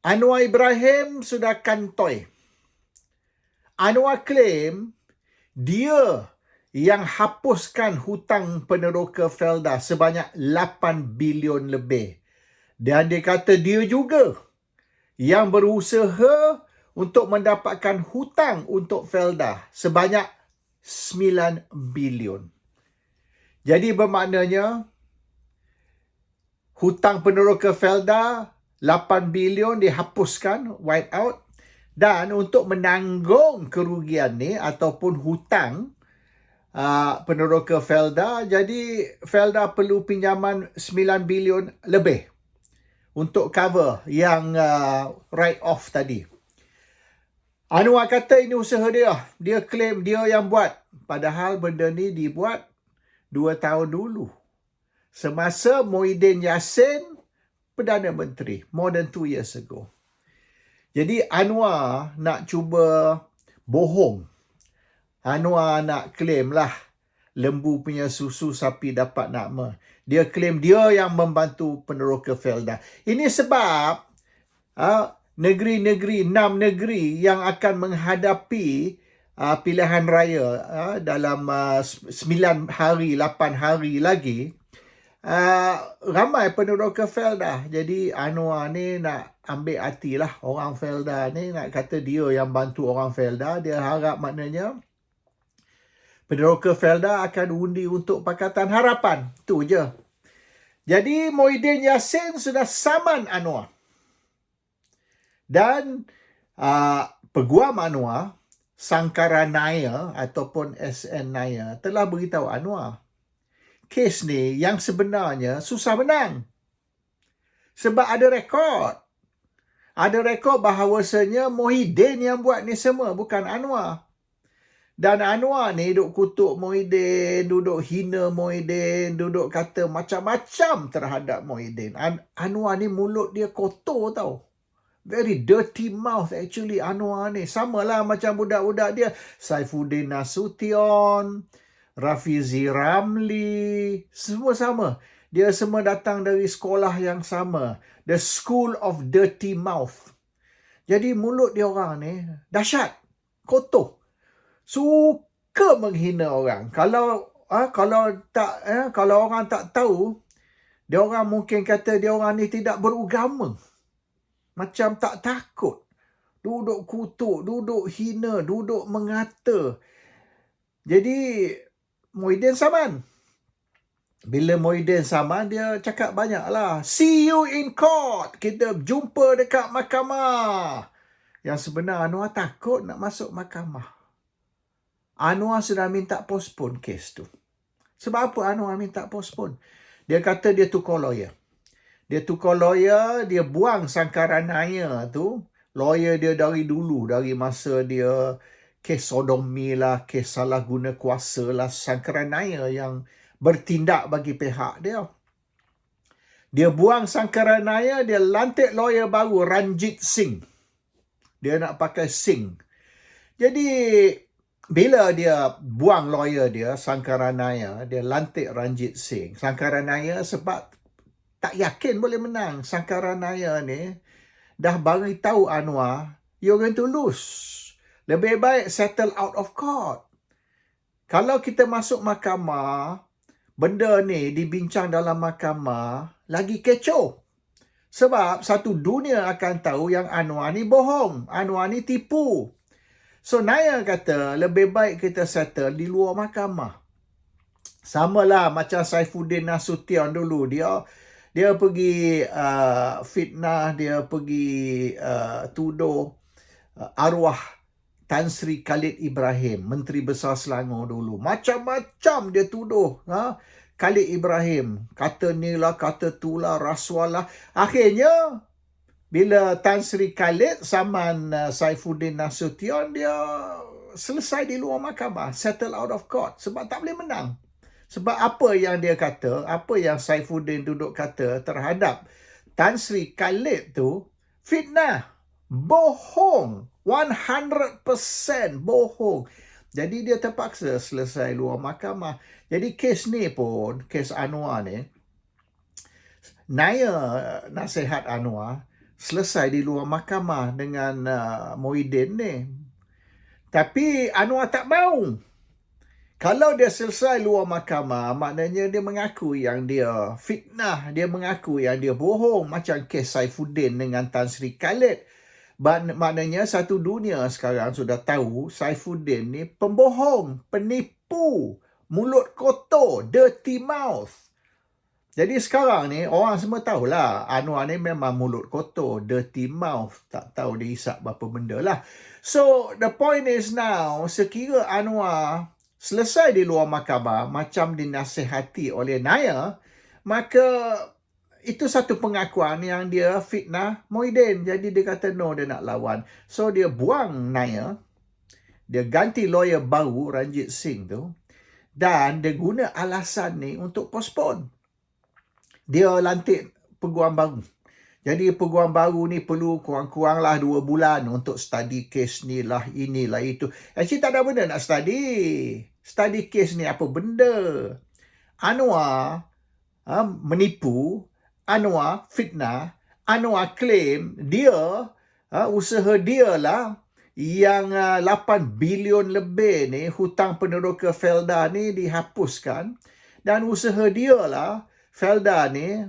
Anwar Ibrahim sudah kantoi. Anwar claim dia yang hapuskan hutang peneroka Felda sebanyak 8 bilion lebih. Dan dia kata dia juga yang berusaha untuk mendapatkan hutang untuk Felda sebanyak 9 bilion. Jadi bermaknanya hutang peneroka Felda 8 bilion dihapuskan, wipe out, dan untuk menanggung kerugian ni ataupun hutang peneroka Felda, jadi Felda perlu pinjaman 9 bilion lebih untuk cover yang write off tadi. Anwar kata ini usaha dia. Dia claim dia yang buat. Padahal benda ni dibuat 2 tahun dulu. Semasa Muhyiddin Yassin Perdana Menteri, more than 2 years ago. Jadi Anwar nak cuba bohong. Anwar nak claim lah lembu punya susu sapi dapat nakma. Dia claim dia yang membantu peneroka Felda. Ini sebab negeri-negeri, 6 negeri yang akan menghadapi pilihan raya dalam 9 hari, 8 hari lagi, ramai peneroka Felda. Jadi Anwar ni nak ambil hatilah orang Felda ni, nak kata dia yang bantu orang Felda. Dia harap maknanya peneroka Felda akan undi untuk Pakatan Harapan. Itu je. Jadi Muhyiddin Yassin sudah saman Anwar. Dan peguam Anwar, Sangkara Naya ataupun SN Naya, telah beritahu Anwar, kes ni yang sebenarnya susah menang. Sebab ada rekod. Ada rekod bahawasanya Muhyiddin yang buat ni semua, bukan Anwar. Dan Anwar ni duduk kutuk Muhyiddin, duduk hina Muhyiddin, duduk kata macam-macam terhadap Muhyiddin. Anwar ni mulut dia kotor tau. Very dirty mouth actually Anwar ni. Samalah macam budak-budak dia. Saifuddin Nasution, Rafizi Ramli, semua sama. Dia semua datang dari sekolah yang sama. The School of Dirty Mouth. Jadi mulut dia orang ni dahsyat, kotor. Suka menghina orang. Kalau orang tak tahu, dia orang mungkin kata dia orang ni tidak beragama. Macam tak takut. Duduk kutuk, duduk hina, duduk mengata. Jadi Muhyiddin saman. Bila Muhyiddin saman, dia cakap banyaklah. See you in court. Kita jumpa dekat mahkamah. Yang sebenar Anwar takut nak masuk mahkamah. Anwar sudah minta postpone kes tu. Sebab apa Anwar minta postpone? Dia kata dia tukar lawyer. Dia tukar lawyer, dia buang Sangkara Naya tu. Lawyer dia dari dulu, dari masa dia kes sodomi lah, kes salah guna kuasa lah, Sangkara Naya yang bertindak bagi pihak dia. Dia buang Sangkara Naya, dia lantik lawyer baru, Ranjit Singh. Dia nak pakai Singh. Jadi bila dia buang lawyer dia, Sangkara Naya, dia lantik Ranjit Singh. Sangkara Naya sebab tak yakin boleh menang. Sangkara Naya ni dah bagi tahu Anwar, you're going to lose. Lebih baik settle out of court. Kalau kita masuk mahkamah, benda ni dibincang dalam mahkamah, lagi kecoh. Sebab satu dunia akan tahu yang Anwar ni bohong. Anwar ni tipu. So Naya kata lebih baik kita settle di luar mahkamah. Samalah macam Saifuddin Nasution dulu. Dia pergi fitnah, dia pergi tuduh arwah Tan Sri Khalid Ibrahim, Menteri Besar Selangor dulu. Macam-macam dia tuduh Khalid Ibrahim. Kata ni lah, kata tu lah, rasuah lah. Akhirnya bila Tan Sri Khalid saman Saifuddin Nasution, dia selesai di luar mahkamah, settle out of court sebab tak boleh menang. Sebab apa yang dia kata, apa yang Saifuddin duduk kata terhadap Tan Sri Khalid tu, fitnah, bohong, 100% bohong. Jadi dia terpaksa selesai luar mahkamah. Jadi kes ni pun, kes Anwar ni, Naya nasihat Anwar, selesai di luar mahkamah dengan Muhyiddin ni. Tapi Anwar tak mau. Kalau dia selesai luar mahkamah, maknanya dia mengaku yang dia fitnah, dia mengaku yang dia bohong, macam kes Saifuddin dengan Tan Sri Khalid. Maknanya satu dunia sekarang sudah tahu Saifuddin ni pembohong, penipu, mulut kotor, dirty mouth. Jadi sekarang ni orang semua tahulah Anwar ni memang mulut kotor, dirty mouth, tak tahu dia hisap berapa benda lah. So the point is now, sekira Anwar selesai di luar mahkamah macam dinasihati oleh Naya, maka itu satu pengakuan yang dia fitnah Muhyiddin. Jadi dia kata no, dia nak lawan. So dia buang Naya, dia ganti lawyer baru Ranjit Singh tu, dan dia guna alasan ni untuk postpone. Dia lantik peguam baru. Jadi peguam baru ni perlu kurang-kuranglah 2 bulan untuk study kes ni lah, inilah itu. Actually tak ada benda nak study. Study kes ni apa benda. Anwar menipu, Anwar fitnah, Anwar claim dia, usaha dia lah yang 8 bilion lebih ni hutang peneroka Felda ni dihapuskan, dan usaha dia lah Felda ni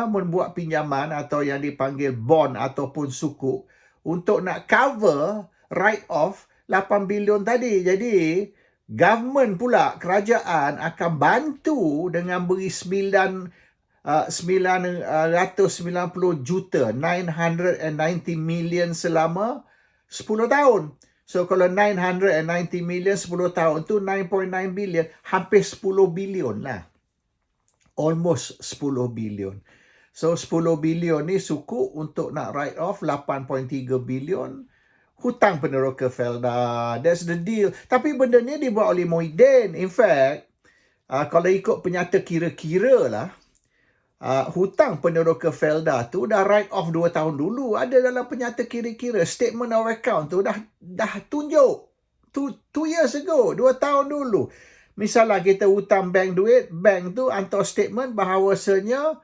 membuat pinjaman atau yang dipanggil bond ataupun sukuk untuk nak cover write-off 8 bilion tadi. Jadi government pula, kerajaan akan bantu dengan beri 990 juta, 990 million selama 10 tahun. So kalau 990 million 10 tahun tu 9.9 billion, hampir 10 bilion lah. Almost 10 bilion. So 10 bilion ni suku untuk nak write off 8.3 bilion hutang peneroka Felda. That's the deal. Tapi benda ni dibuat oleh Muhyiddin. In fact, kalau ikut penyata kira-kira lah, hutang peneroka Felda tu dah write off 2 tahun dulu. Ada dalam penyata kira-kira. Statement of account tu dah tunjuk. 2 years ago. 2 tahun dulu. Misalnya kita hutang bank duit, bank tu hantar statement bahawasanya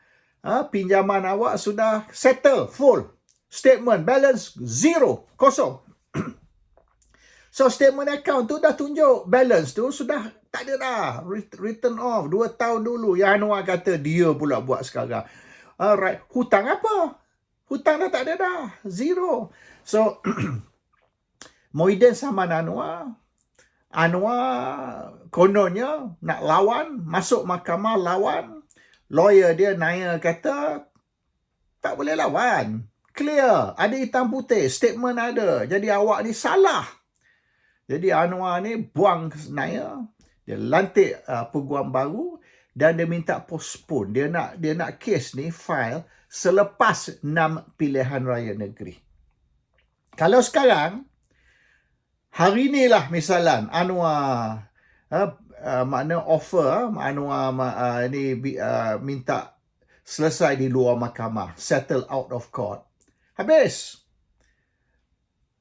pinjaman awak sudah settle full. Statement balance zero, kosong. So statement account tu dah tunjuk balance tu sudah tak ada dah, written off 2 tahun dulu. Yang Anwar kata dia pula buat sekarang. Alright, hutang apa? Hutang dah tak ada dah, zero. So Muhyiddin sama Anwar kononnya nak lawan, masuk mahkamah lawan. Lawyer dia Naya kata tak boleh lawan. Clear, ada hitam putih, statement ada. Jadi awak ni salah. Jadi Anwar ni buang Naya, dia lantik peguam baru dan dia minta postpone. Dia nak kes ni file selepas 6 pilihan raya negeri. Kalau sekarang hari ni lah misalan Anwar makna offer Anwar minta selesai di luar mahkamah, settle out of court. Habis.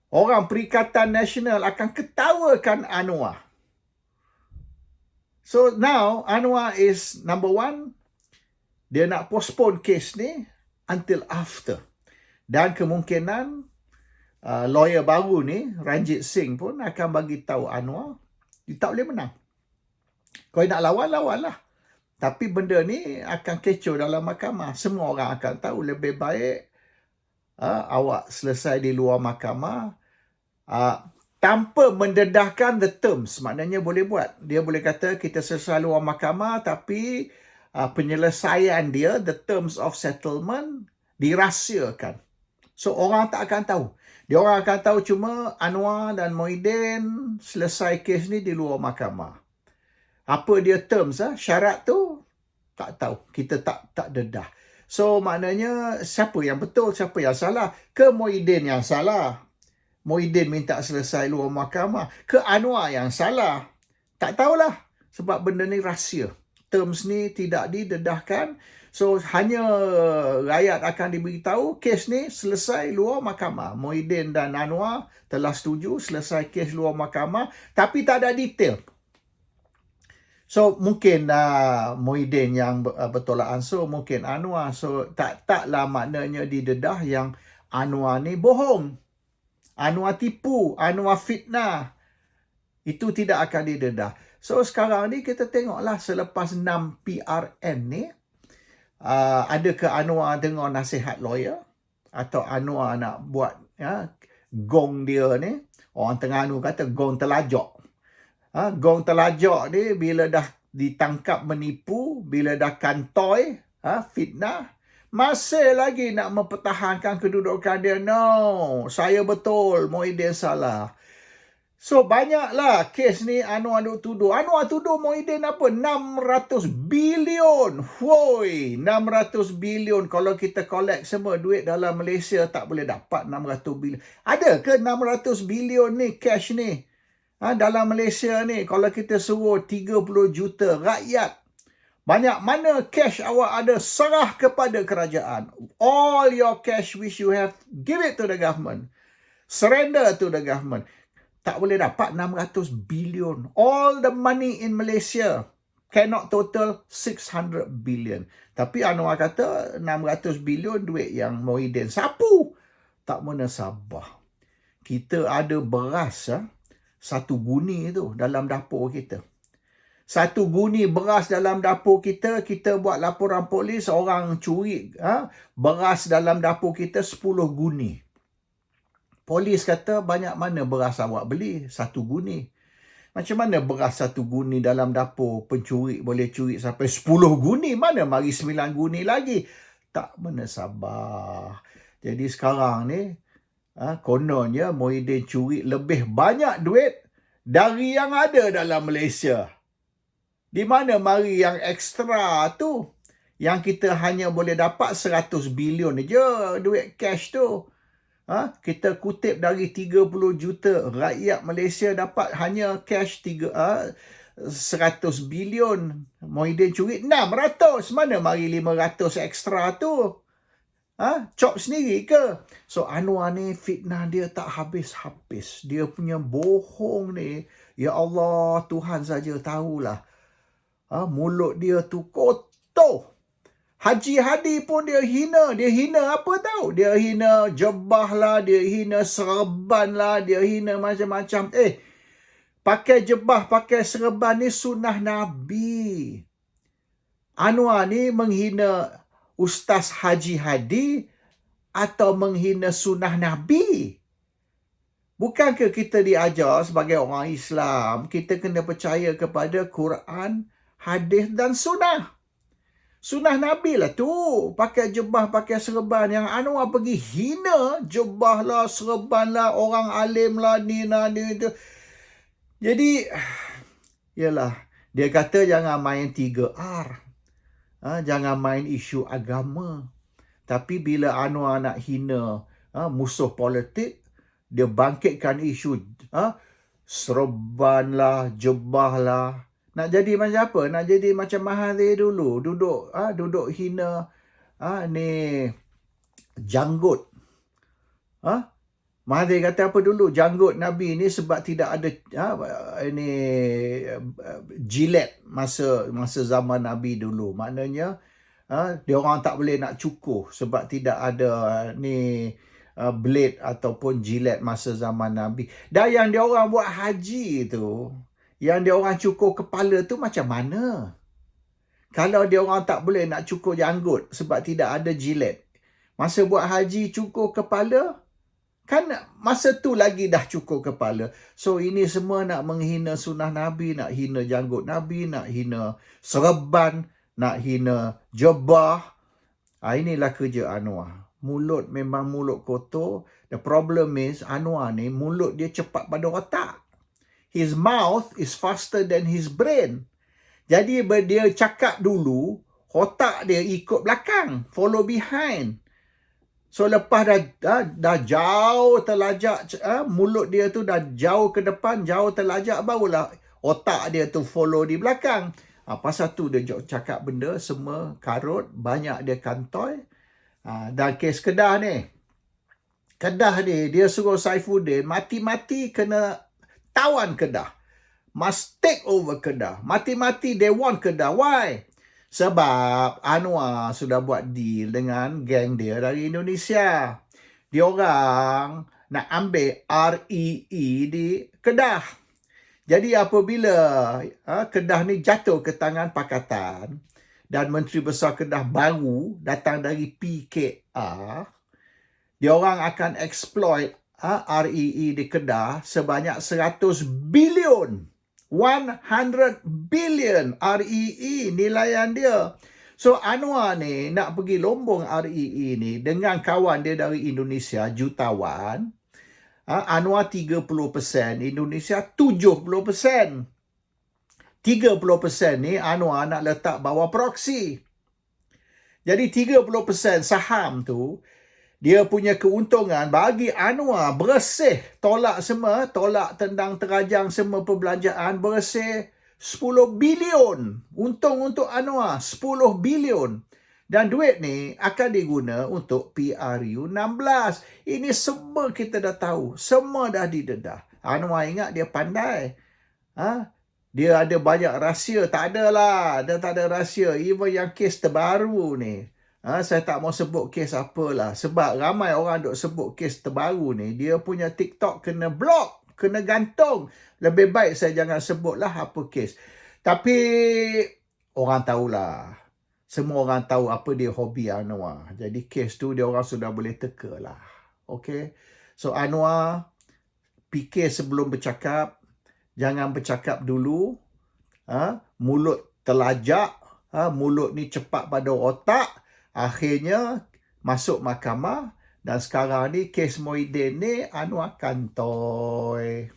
Orang Perikatan Nasional akan ketawakan Anwar. So now Anwar is number one, dia nak postpone kes ni until after. Dan kemungkinan lawyer baru ni, Ranjit Singh pun akan bagi tahu Anwar, dia tak boleh menang. Kau nak lawan, lawanlah. Tapi benda ni akan kecoh dalam mahkamah. Semua orang akan tahu lebih baik awak selesai di luar mahkamah tanpa mendedahkan the terms. Maknanya boleh buat. Dia boleh kata kita selesai luar mahkamah tapi penyelesaian dia, the terms of settlement, dirahsiakan. So orang tak akan tahu. Dia orang akan tahu cuma Anwar dan Muhyiddin selesai kes ni di luar mahkamah. Apa dia terms, syarat tu tak tahu. Kita tak dedah. So maknanya siapa yang betul, siapa yang salah? Ke Muhyiddin yang salah? Muhyiddin minta selesai luar mahkamah. Ke Anwar yang salah? Tak tahulah. Sebab benda ni rahsia. Terms ni tidak didedahkan. So hanya rakyat akan diberitahu kes ni selesai luar mahkamah. Muhyiddin dan Anwar telah setuju selesai kes luar mahkamah. Tapi tak ada detail. So mungkin Muhyiddin yang bertolak ansur, mungkin Anwar. So taklah maknanya didedah yang Anwar ni bohong, Anwar tipu, Anwar fitnah. Itu tidak akan didedah. So sekarang ni kita tengoklah selepas 6 PRN ni, adakah Anwar dengar nasihat lawyer? Atau Anwar nak buat gong dia ni? Orang Terengganu kata gong telajak. Gong telajak ni bila dah ditangkap menipu, bila dah kantoi, fitnah, masih lagi nak mempertahankan kedudukan dia. No, saya betul, Muhyiddin salah. So banyaklah kes ni Anwar duk tuduh. Anwar tuduh Muhyiddin apa? 600 bilion. Woi, 600 bilion. Kalau kita collect semua duit dalam Malaysia tak boleh dapat 600 bilion. Ada ke 600 bilion ni cash ni? Dalam Malaysia ni kalau kita suruh 30 juta rakyat, banyak mana cash awak ada, serah kepada kerajaan. All your cash which you have, give it to the government. Surrender to the government. Tak boleh dapat 600 bilion. All the money in Malaysia cannot total 600 billion. Tapi Anwar kata 600 bilion duit yang Muhyiddin sapu. Tak mana sabar. Kita ada beras 1 guni tu dalam dapur kita. 1 guni beras dalam dapur kita, kita buat laporan polis, orang curi beras dalam dapur kita 10 guni. Polis kata, banyak mana beras awak beli? 1 guni. Macam mana beras 1 guni dalam dapur pencuri boleh curi sampai 10 guni? Mana mari 9 guni lagi? Tak mana sabar. Jadi sekarang ni, kononnya Muhyiddin curi lebih banyak duit dari yang ada dalam Malaysia. Di mana mari yang ekstra tu? Yang kita hanya boleh dapat 100 bilion je duit cash tu. Kita kutip dari 30 juta rakyat Malaysia dapat hanya cash 100 bilion. Muhyiddin curi 600. Mana mari 500 ekstra tu? Chop sendiri ke? So Anwar ni fitnah dia tak habis-habis. Dia punya bohong ni, ya Allah, Tuhan saja tahulah. Mulut dia tu kotor. Haji Hadi pun dia hina. Dia hina apa tahu? Dia hina jebah lah, dia hina serban lah, dia hina macam-macam. Pakai jebah, pakai serban ni sunnah Nabi. Anwar ni menghina Ustaz Haji Hadi atau menghina sunnah Nabi? Bukankah kita diajar sebagai orang Islam, kita kena percaya kepada Quran, hadis dan sunnah. Sunnah Nabi lah tu. Pakai jebah, pakai serban. Yang Anwar pergi hina jebah lah, serban lah, orang alim lah, ni tu. Jadi, yalah, dia kata jangan main 3R. Jangan main isu agama. Tapi bila Anwar nak hina musuh politik, dia bangkitkan isu serban lah, jebah lah. Nak jadi macam apa? Nak jadi macam Mahathir dulu. Duduk hina ni janggut. Mahathir kata apa dulu? Janggut Nabi ni sebab tidak ada jilet masa zaman Nabi dulu. Maknanya dia orang tak boleh nak cukur sebab tidak ada blade ataupun jilet masa zaman Nabi. Dan yang dia orang buat haji tu, yang dia orang cukur kepala tu macam mana? Kalau dia orang tak boleh nak cukur janggut sebab tidak ada jilet, masa buat haji cukur kepala, kan masa tu lagi dah cukur kepala. So ini semua nak menghina sunnah Nabi, nak hina janggut Nabi, nak hina serban, nak hina jebah. Inilah kerja Anwar. Mulut memang mulut kotor. The problem is Anwar ni mulut dia cepat pada otak. His mouth is faster than his brain. Jadi dia cakap dulu, otak dia ikut belakang, follow behind. So lepas dah jauh terlajak, mulut dia tu dah jauh ke depan, jauh terlajak, barulah otak dia tu follow di belakang. Pasal tu dia cakap benda semua karut, banyak dia kantoi. Dan kes Kedah ni, dia suruh Saifuddin mati-mati kena tawan Kedah. Must take over Kedah. Mati-mati they want Kedah. Why? Sebab Anwar sudah buat deal dengan geng dia dari Indonesia. diorang nak ambil REE di Kedah. Jadi apabila Kedah ni jatuh ke tangan Pakatan dan Menteri Besar Kedah baru datang dari PKR, diorang akan exploit REE di Kedah sebanyak 100 bilion. 100 billion REE nilaian dia. So Anwar ni nak pergi lombong REE ni dengan kawan dia dari Indonesia, jutawan. Anwar 30%, Indonesia 70%. 30% ni Anwar nak letak bawah proksi. Jadi 30% saham tu, dia punya keuntungan bagi Anwar bersih, tolak tendang terajang semua perbelanjaan, bersih 10 bilion. Untung untuk Anwar 10 bilion. Dan duit ni akan diguna untuk PRU16. Ini semua kita dah tahu. Semua dah didedah. Anwar ingat dia pandai. Dia ada banyak rahsia. Tak adalah. Dia tak ada rahsia. Even yang kes terbaru ni. Saya tak mau sebut kes apalah. Sebab ramai orang duk sebut kes terbaru ni. Dia punya TikTok kena block. Kena gantung. Lebih baik saya jangan sebutlah apa kes. Tapi orang tahulah. Semua orang tahu apa dia hobi Anwar. Jadi kes tu dia orang sudah boleh teka lah. Okay. So Anwar, fikir sebelum bercakap. Jangan bercakap dulu. Mulut terlajak. Mulut ni cepat pada otak. Akhirnya masuk mahkamah. Dan sekarang ni kes Muhyiddin ni Anwar kantoi.